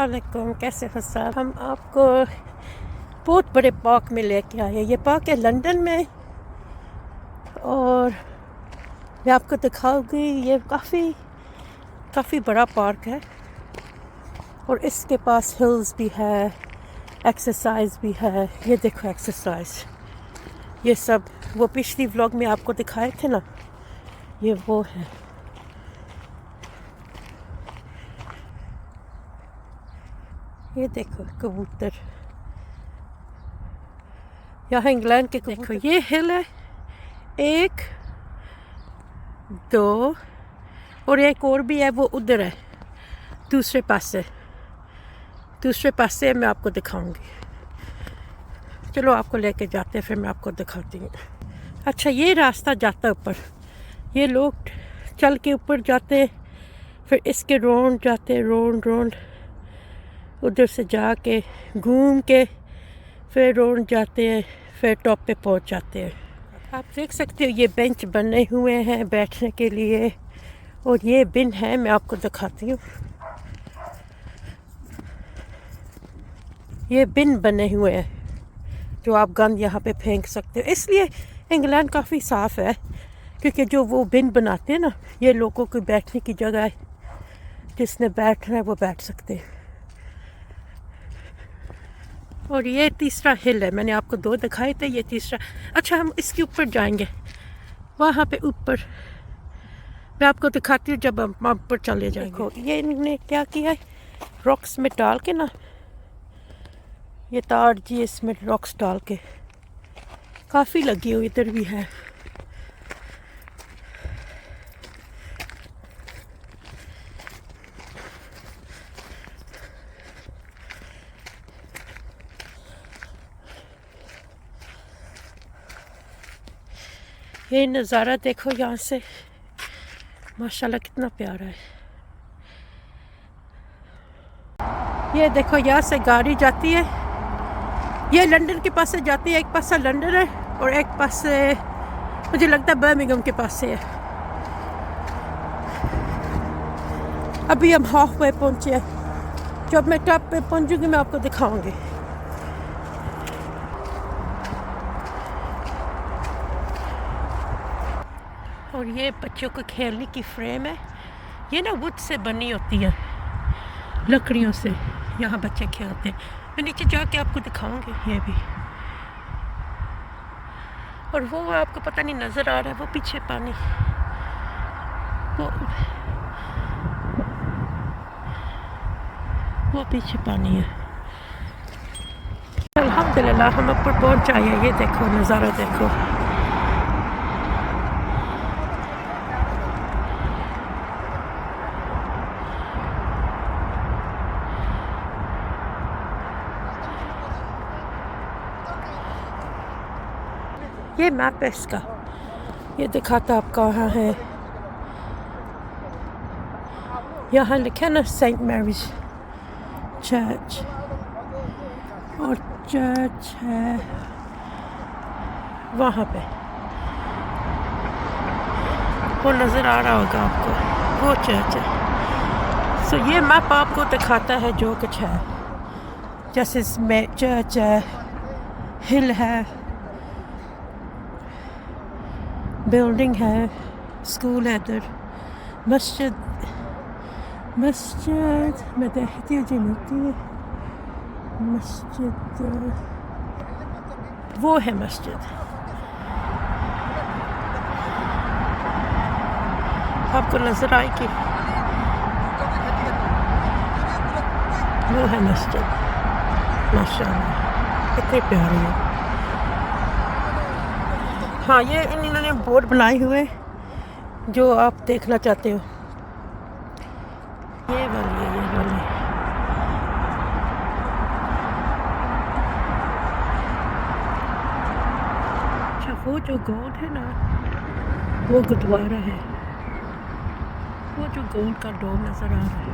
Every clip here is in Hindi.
अस्सलाम वालेकुम, कैसे हो सब। हम आपको बहुत बड़े पार्क में लेके आए हैं। ये पार्क है लंदन में और मैं आपको दिखाऊंगी। ये काफ़ी बड़ा पार्क है और इसके पास हिल्स भी है, एक्सरसाइज भी है। ये देखो एक्सरसाइज, ये सब वो पिछली व्लॉग में आपको दिखाए थे ना, ये वो है। ये देखो कबूतर, यहाँ इंग्लैंड के देखो। ये हिल है 1 2 और एक और भी है, वो उधर है दूसरे पासे मैं आपको दिखाऊंगी। चलो आपको लेके जाते हैं, फिर मैं आपको दिखाती हूँ। अच्छा, ये रास्ता जाता है ऊपर, ये लोग चल के ऊपर जाते हैं, फिर इसके रोड जाते हैं, रोड उधर से जाके घूम के फिर रोड जाते हैं, फिर टॉप पे पहुंच जाते हैं। आप देख सकते हो ये बेंच बने हुए हैं बैठने के लिए, और ये बिन है, मैं आपको दिखाती हूँ। ये बिन बने हुए हैं जो आप गंद यहाँ पे फेंक सकते हो। इसलिए इंग्लैंड काफ़ी साफ़ है, क्योंकि जो वो बिन बनाते हैं ना, ये लोगों की बैठने की जगह है, जिसने बैठना है वो बैठ सकते हैं। और ये तीसरा हिल है, मैंने आपको 2 दिखाए थे, ये तीसरा। अच्छा, हम इसके ऊपर जाएंगे, वहाँ पे ऊपर मैं आपको दिखाती हूँ जब हम ऊपर चले जाएंगे। देखो ये इन्होंने क्या किया है, रॉक्स में डाल के ना, ये तार जी इसमें रॉक्स डाल के काफ़ी लगी हुई, इधर भी है। ये नज़ारा देखो यहाँ से, माशाल्लाह कितना प्यारा है। ये देखो यहाँ से गाड़ी जाती है, ये लंदन के पास से जाती है। एक पास से लंदन है और एक पास से मुझे लगता है बर्मिंघम के पास से है। अभी हम हाफ वे पहुँचे हैं, जब मैं टॉप पे पहुँचूँगी मैं आपको दिखाऊँगी। और ये बच्चों को खेलने की फ्रेम है, ये ना वुड से बनी होती है, लकड़ियों से। यहाँ बच्चे खेलते हैं, मैं नीचे जाके आपको दिखाऊंगी ये भी। और वो आपको पता नहीं नज़र आ रहा है, वो पीछे पानी, वो पीछे पानी है। अल्हम्दुलिल्लाह हम ऊपर पहुँच आए हैं। ये देखो नज़ारा देखो, ये मैप है इसका, ये दिखाता आप कहाँ है। यहाँ लिखा ना सेंट मैरीज चर्च, और चर्च है वहाँ पे, वो नज़र आ रहा होगा आपको, वो चर्च है। सो ये मैप आपको दिखाता है जो कुछ है, जैसे इसमें चर्च है, हिल है, बिल्डिंग है, स्कूल है इधर, मस्जिद मैं देखती हूँ जी, मिलती है मस्जिद, वो है मस्जिद। आपको नज़र आएगी, वो है मस्जिद। माशाल्लाह कितनी प्यारी है। हाँ, ये इन्होंने बोर्ड बनाए हुए जो आप देखना चाहते हो, ये वाली। अच्छा, वो जो गोल्ड है ना, वो गुरुद्वारा है, वो जो गोल्ड का डोम नज़र आ रहा है।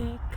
1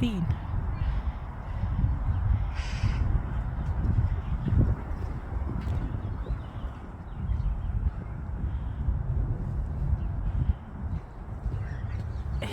3۔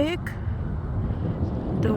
1 2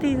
3